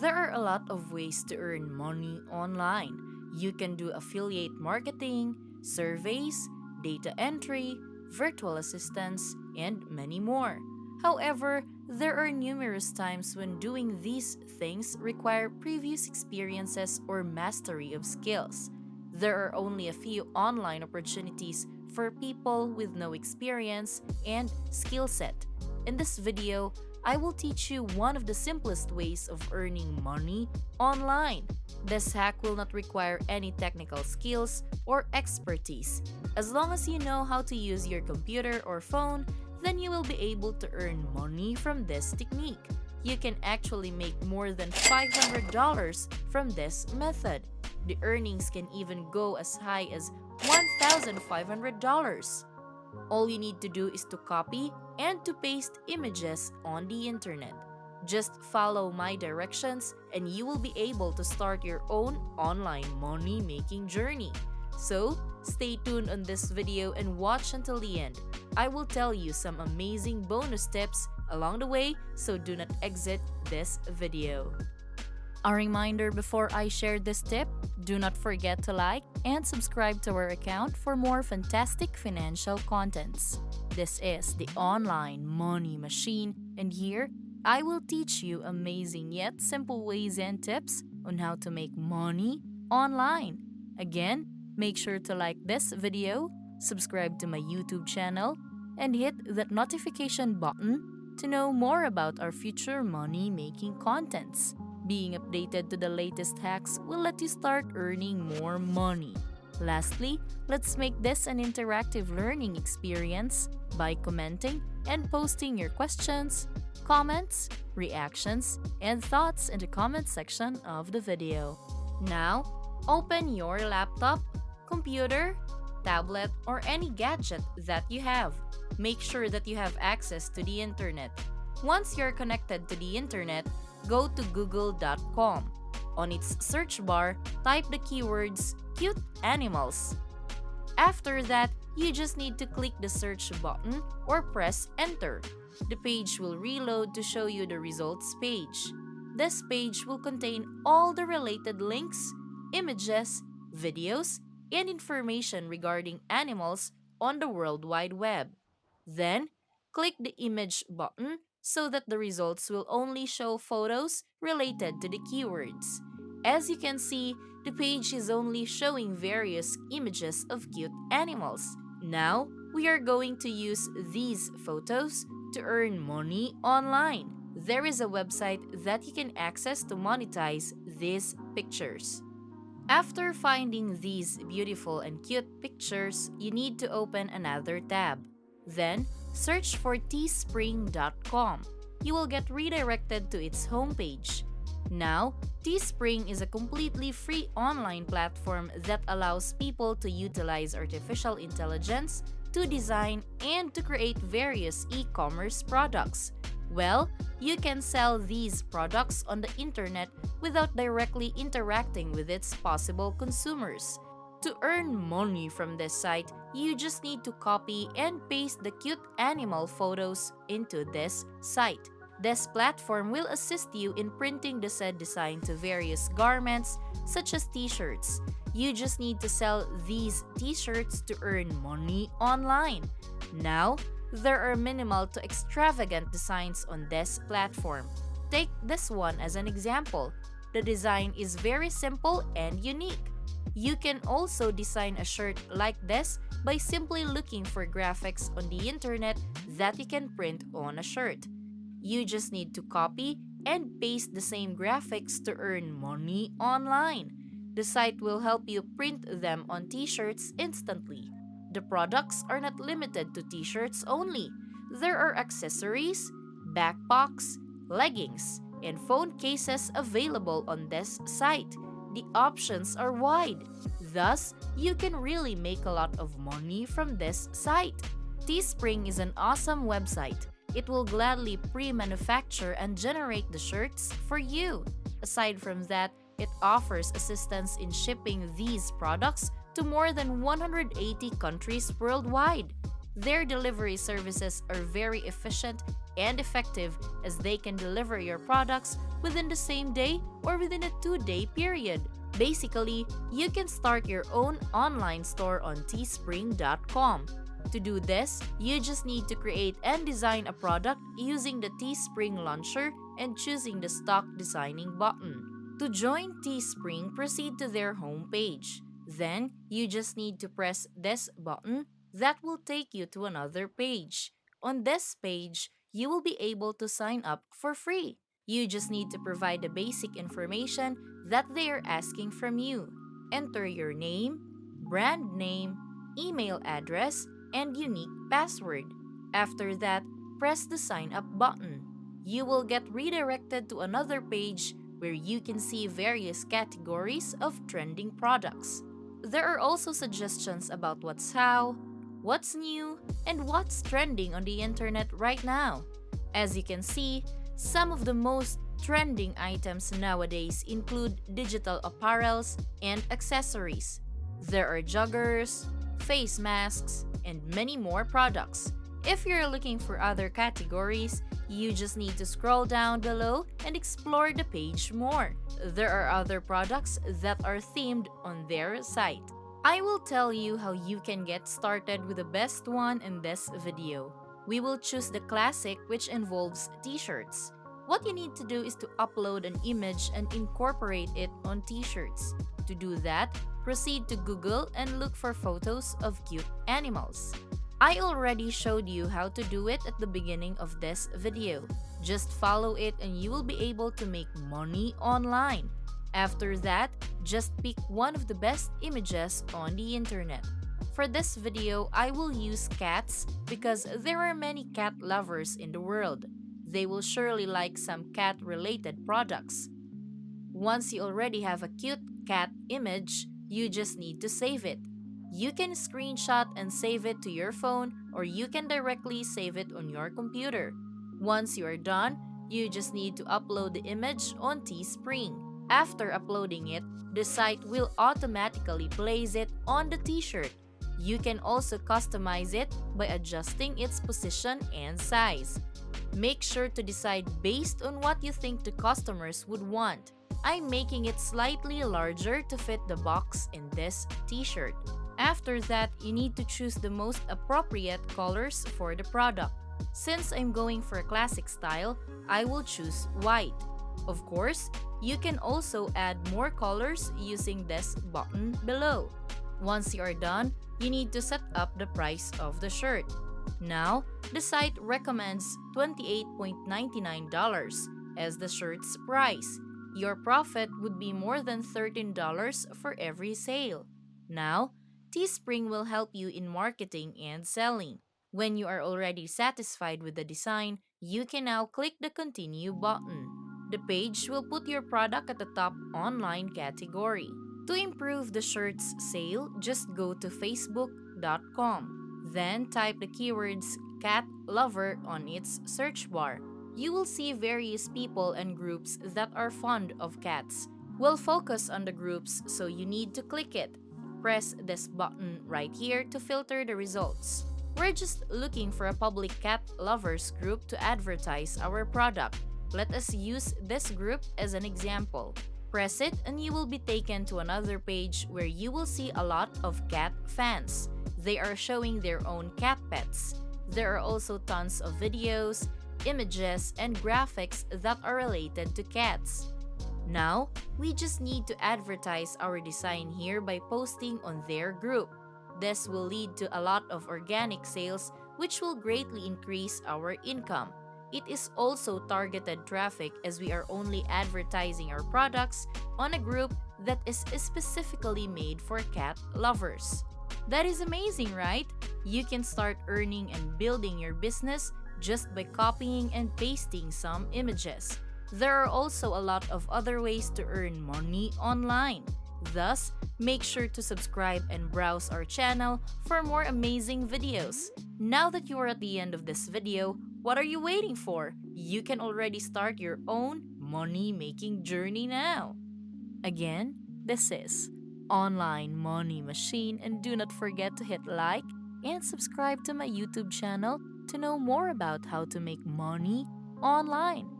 There are a lot of ways to earn money online. You can do affiliate marketing, surveys, data entry, virtual assistants, and many more. However, there are numerous times when doing these things require previous experiences or mastery of skills. There are only a few online opportunities for people with no experience and skill set. In this video, I will teach you one of the simplest ways of earning money online. This hack will not require any technical skills or expertise. As long as you know how to use your computer or phone, then you will be able to earn money from this technique. You can actually make more than $500 from this method. The earnings can even go as high as $1,500. All you need to do is to copy and to paste images on the internet. Just follow my directions and you will be able to start your own online money making journey. So, stay tuned on this video and watch until the end. I will tell you some amazing bonus tips along the way, so do not exit this video. A reminder before I share this tip, do not forget to like and subscribe to our account for more fantastic financial contents. This is the Online Money Machine, and here I will teach you amazing yet simple ways and tips on how to make money online. Again, make sure to like this video, subscribe to my YouTube channel, and hit that notification button to know more about our future money-making contents. Being updated to the latest hacks will let you start earning more money. Lastly, let's make this an interactive learning experience by commenting and posting your questions, comments, reactions, and thoughts in the comment section of the video. Now, open your laptop, computer, tablet, or any gadget that you have. Make sure that you have access to the internet. Once you're connected to the internet, go to google.com. On its search bar, type the keywords cute animals. After that, you just need to click the search button or press enter. The page will reload to show you the results page. This page will contain all the related links, images, videos, and information regarding animals on the World Wide Web. Then, click the image button so that the results will only show photos related to the keywords. As you can see, the page is only showing various images of cute animals. Now, we are going to use these photos to earn money online. There is a website that you can access to monetize these pictures. After finding these beautiful and cute pictures, you need to open another tab. Then, search for teespring.com. You will get redirected to its homepage. Now, Teespring is a completely free online platform that allows people to utilize artificial intelligence to design and to create various e-commerce products. Well, you can sell these products on the internet without directly interacting with its possible consumers. To earn money from this site, you just need to copy and paste the cute animal photos into this site. This platform will assist you in printing the said design to various garments, such as t-shirts. You just need to sell these t-shirts to earn money online. Now, there are minimal to extravagant designs on this platform. Take this one as an example. The design is very simple and unique. You can also design a shirt like this by simply looking for graphics on the internet that you can print on a shirt. You just need to copy and paste the same graphics to earn money online. The site will help you print them on t-shirts instantly. The products are not limited to t-shirts only. There are accessories, backpacks, leggings, and phone cases available on this site. The options are wide. Thus, you can really make a lot of money from this site. Teespring is an awesome website. It will gladly pre-manufacture and generate the shirts for you. Aside from that, it offers assistance in shipping these products to more than 180 countries worldwide. Their delivery services are very efficient and effective as they can deliver your products within the same day or within a 2-day period. Basically, you can start your own online store on teespring.com. To do this, you just need to create and design a product using the Teespring launcher and choosing the stock designing button. To join Teespring, proceed to their homepage. Then, you just need to press this button that will take you to another page. On this page, you will be able to sign up for free. You just need to provide the basic information that they are asking from you. Enter your name, brand name, email address, and unique password. After that, press the sign up button. You will get redirected to another page where you can see various categories of trending products. There are also suggestions about what's how, what's new, and what's trending on the internet right now. As you can see, some of the most trending items nowadays include digital apparels and accessories. There are joggers, face masks, and many more products. If you're looking for other categories, you just need to scroll down below and explore the page more. There are other products that are themed on their site. I will tell you how you can get started with the best one in this video. We will choose the classic, which involves t-shirts. What you need to do is to upload an image and incorporate it on t-shirts. To do that, proceed to Google and look for photos of cute animals. I already showed you how to do it at the beginning of this video. Just follow it and you will be able to make money online. After that, just pick one of the best images on the internet. For this video, I will use cats because there are many cat lovers in the world. They will surely like some cat-related products. Once you already have a cute cat image, you just need to save it. You can screenshot and save it to your phone, or you can directly save it on your computer. Once you are done, you just need to upload the image on Teespring. After uploading it, the site will automatically place it on the t-shirt. You can also customize it by adjusting its position and size. Make sure to decide based on what you think the customers would want. I'm making it slightly larger to fit the box in this t-shirt. After that, you need to choose the most appropriate colors for the product. Since I'm going for a classic style, I will choose white. Of course, you can also add more colors using this button below. Once you are done, you need to set up the price of the shirt. Now, the site recommends $28.99 as the shirt's price. Your profit would be more than $13 for every sale. Now, Teespring will help you in marketing and selling. When you are already satisfied with the design, you can now click the Continue button. The page will put your product at the top online category. To improve the shirt's sale, just go to facebook.com. Then type the keywords cat lover on its search bar. You will see various people and groups that are fond of cats. We'll focus on the groups, so you need to click it. Press this button right here to filter the results. We're just looking for a public cat lovers group to advertise our product. Let us use this group as an example. Press it and you will be taken to another page where you will see a lot of cat fans. They are showing their own cat pets. There are also tons of videos, images, and graphics that are related to cats. Now, we just need to advertise our design here by posting on their group. This will lead to a lot of organic sales, which will greatly increase our income. It is also targeted traffic as we are only advertising our products on a group that is specifically made for cat lovers. That is amazing, right? You can start earning and building your business just by copying and pasting some images. There are also a lot of other ways to earn money online. Thus, make sure to subscribe and browse our channel for more amazing videos. Now that you are at the end of this video, what are you waiting for? You can already start your own money-making journey now. Again, this is Online Money Machine, and do not forget to hit like and subscribe to my YouTube channel to know more about how to make money online.